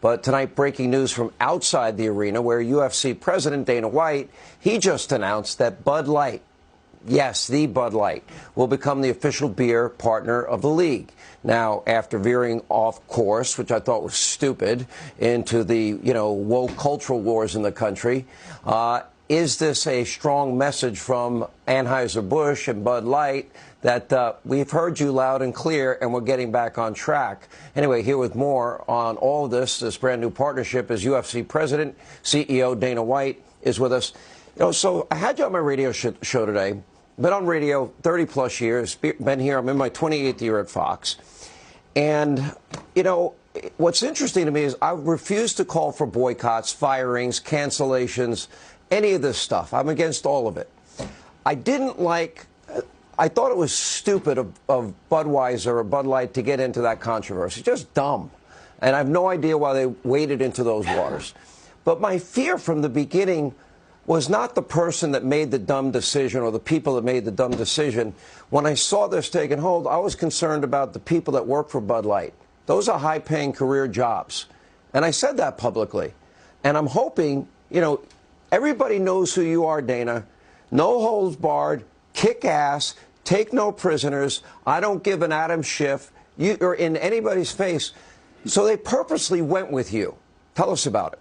But tonight, breaking news from outside the arena, where UFC President Dana White, he just announced that Bud Light, yes, the Bud Light, will become the official beer partner of the league. Now, after veering off course, which I thought was stupid, into the, woke cultural wars in the country, is this a strong message from Anheuser-Busch and Bud Light that we've heard you loud and clear and we're getting back on track? Anyway, here with more on all of this brand new partnership is UFC President, CEO Dana White is with us. So I had you on my radio show today. Been on radio 30-plus years, been here, I'm in my 28th year at Fox. And, what's interesting to me is I refuse to call for boycotts, firings, cancellations, any of this stuff. I'm against all of it. I thought it was stupid of Budweiser or Bud Light to get into that controversy. Just dumb. And I have no idea why they waded into those waters. But my fear from the beginning was not the person that made the dumb decision or the people that made the dumb decision. When I saw this taking hold, I was concerned about the people that work for Bud Light. Those are high-paying career jobs. And I said that publicly. And I'm hoping, everybody knows who you are, Dana. No holds barred, kick ass, take no prisoners. I don't give an Adam Schiff or in anybody's face. So they purposely went with you. Tell us about it.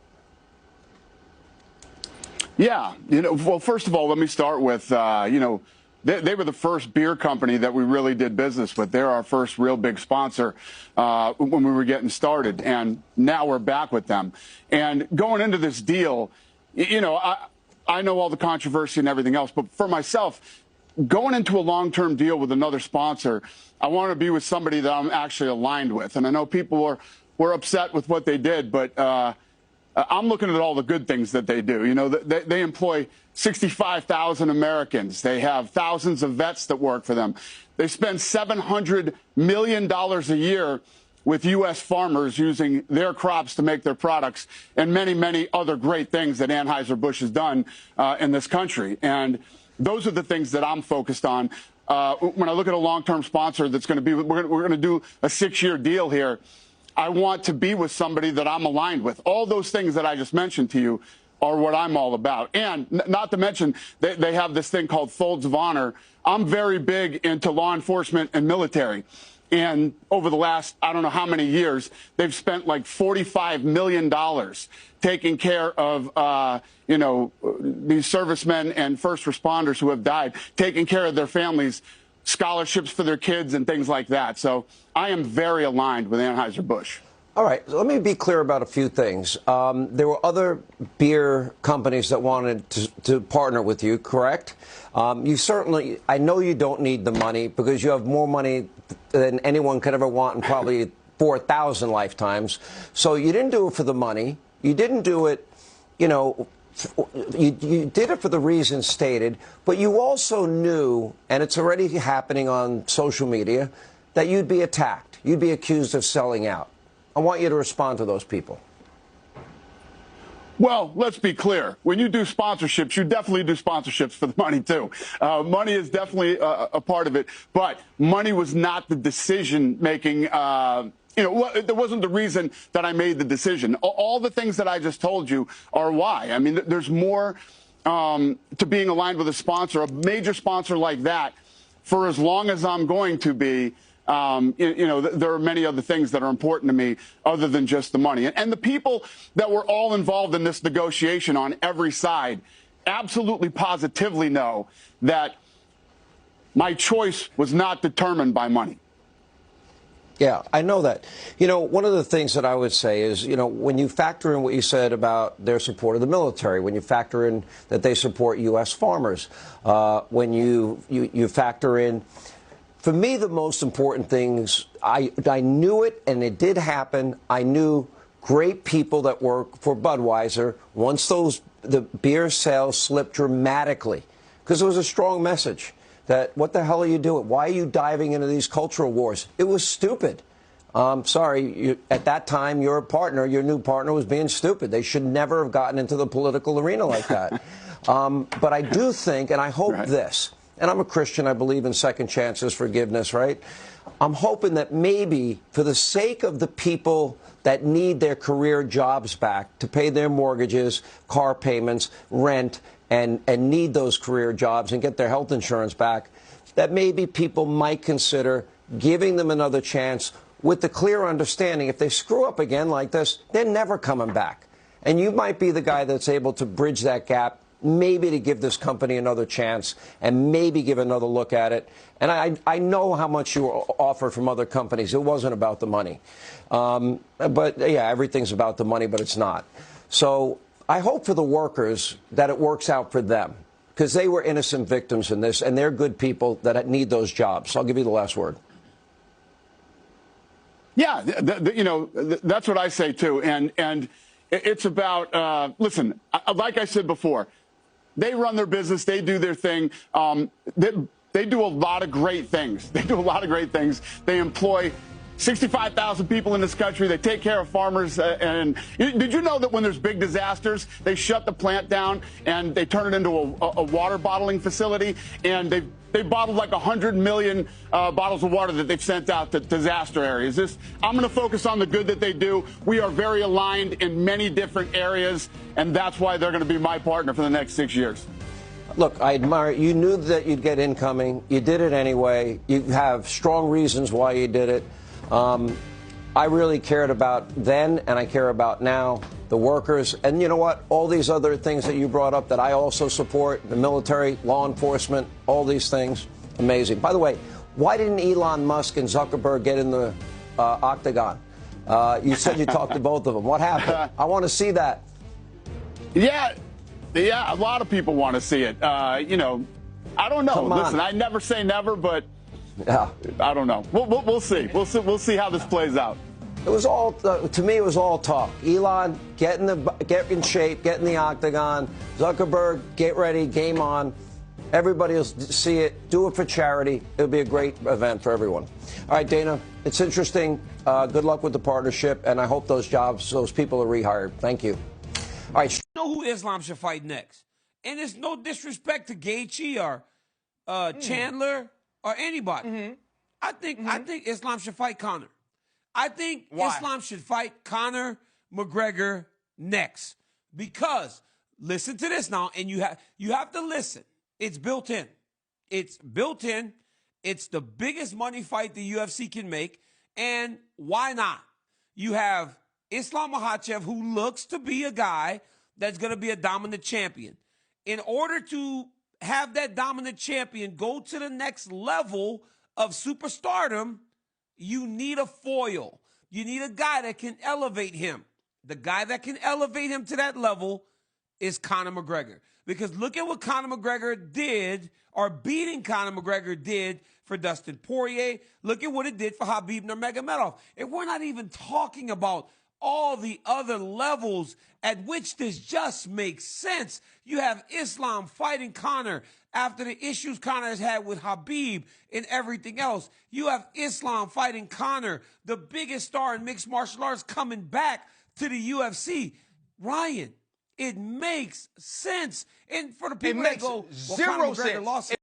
Yeah, well, first of all, let me start with, they were the first beer company that we really did business with. They're our first real big sponsor when we were getting started, and now we're back with them. And going into this deal, I know all the controversy and everything else, but for myself, going into a long-term deal with another sponsor, I want to be with somebody that I'm actually aligned with. And I know people were upset with what they did, but I'm looking at all the good things that they do. They employ 65,000 Americans. They have thousands of vets that work for them. They spend $700 million a year with U.S. farmers using their crops to make their products, and many, many other great things that Anheuser-Busch has done in this country. And those are the things that I'm focused on. When I look at a long-term sponsor that's going to be, we're going to do a 6-year deal here. I want to be with somebody that I'm aligned with. All those things that I just mentioned to you are what I'm all about. And not to mention, they have this thing called Folds of Honor. I'm very big into law enforcement and military. And over the last, I don't know how many years, they've spent like $45 million taking care of, these servicemen and first responders who have died, taking care of their families, scholarships for their kids and things like that. So I am very aligned with Anheuser-Busch. All right, let me be clear about a few things. There were other beer companies that wanted to partner with you, correct? You certainly, I know you don't need the money because you have more money than anyone could ever want in probably 4,000 lifetimes. So you didn't do it for the money. You didn't do it, you did it for the reasons stated, but you also knew, and it's already happening on social media, that you'd be attacked. You'd be accused of selling out. I want you to respond to those people. Well, let's be clear. When you do sponsorships, you definitely do sponsorships for the money, too. Money is definitely a part of it, but money was not the decision-making. There wasn't the reason that I made the decision. All the things that I just told you are why. I mean, there's more to being aligned with a sponsor, a major sponsor like that, for as long as I'm going to be. There are many other things that are important to me other than just the money. And the people that were all involved in this negotiation on every side absolutely positively know that my choice was not determined by money. Yeah, I know that. One of the things that I would say is, when you factor in what you said about their support of the military, when you factor in that they support U.S. farmers, when you factor in, for me, the most important things, I knew it, and it did happen. I knew great people that work for Budweiser, once the beer sales slipped dramatically, because it was a strong message that, what the hell are you doing? Why are you diving into these cultural wars? It was stupid. Sorry, at that time, your new partner was being stupid. They should never have gotten into the political arena like that. But I do think, and I hope this, and I'm a Christian, I believe in second chances, forgiveness, right? I'm hoping that maybe for the sake of the people that need their career jobs back to pay their mortgages, car payments, rent, and need those career jobs and get their health insurance back, that maybe people might consider giving them another chance with the clear understanding if they screw up again like this, they're never coming back. And you might be the guy that's able to bridge that gap, maybe to give this company another chance and maybe give another look at it. And I know how much you were offered from other companies. It wasn't about the money. But, yeah, everything's about the money, but it's not. So I hope for the workers that it works out for them, because they were innocent victims in this, and they're good people that need those jobs. So I'll give you the last word. Yeah, that's what I say, too. And it's about, listen, like I said before, they run their business. They do their thing. They do a lot of great things. They do a lot of great things. They employ 65,000 people in this country. They take care of farmers. And did you know that when there's big disasters, they shut the plant down and they turn it into a water bottling facility? And they bottled like 100 million bottles of water that they've sent out to disaster areas. I'm going to focus on the good that they do. We are very aligned in many different areas, and that's why they're going to be my partner for the next 6 years. Look, I admire you. Knew that you'd get incoming. You did it anyway. You have strong reasons why you did it. I really cared about then, and I care about now, the workers. And you know what? All these other things that you brought up that I also support, the military, law enforcement, all these things, amazing. By the way, why didn't Elon Musk and Zuckerberg get in the octagon? You said you talked to both of them. What happened? I want to see that. Yeah, a lot of people want to see it. I don't know. Listen, I never say never, but yeah, I don't know. We'll see. We'll see how this plays out. It was all, to me, it was all talk. Elon, get in shape, get in the octagon. Zuckerberg, get ready, game on. Everybody will see it. Do it for charity. It'll be a great event for everyone. All right, Dana, it's interesting. Good luck with the partnership, and I hope those people are rehired. Thank you. All right. Know who Islam should fight next. And it's no disrespect to Gaethje or Chandler or anybody. I think Islam should fight Conor. I think Islam should fight Conor McGregor next. Because, listen to this now, and you have to listen. It's built in. It's built in. It's the biggest money fight the UFC can make. And why not? You have Islam Makhachev, who looks to be a guy that's going to be a dominant champion. In order to have that dominant champion go to the next level of superstardom, you need a foil. You need a guy that can elevate him. The guy that can elevate him to that level is Conor McGregor. Because look at what Conor McGregor did, or beating Conor McGregor did for Dustin Poirier. Look at what it did for Khabib Nurmagomedov. And we're not even talking about all the other levels at which this just makes sense. You have Islam fighting Conor after the issues Conor has had with Khabib and everything else. You have Islam fighting Conor, the biggest star in mixed martial arts, coming back to the UFC. Ryan, it makes sense. And for the people that go, well, Conor McGregor lost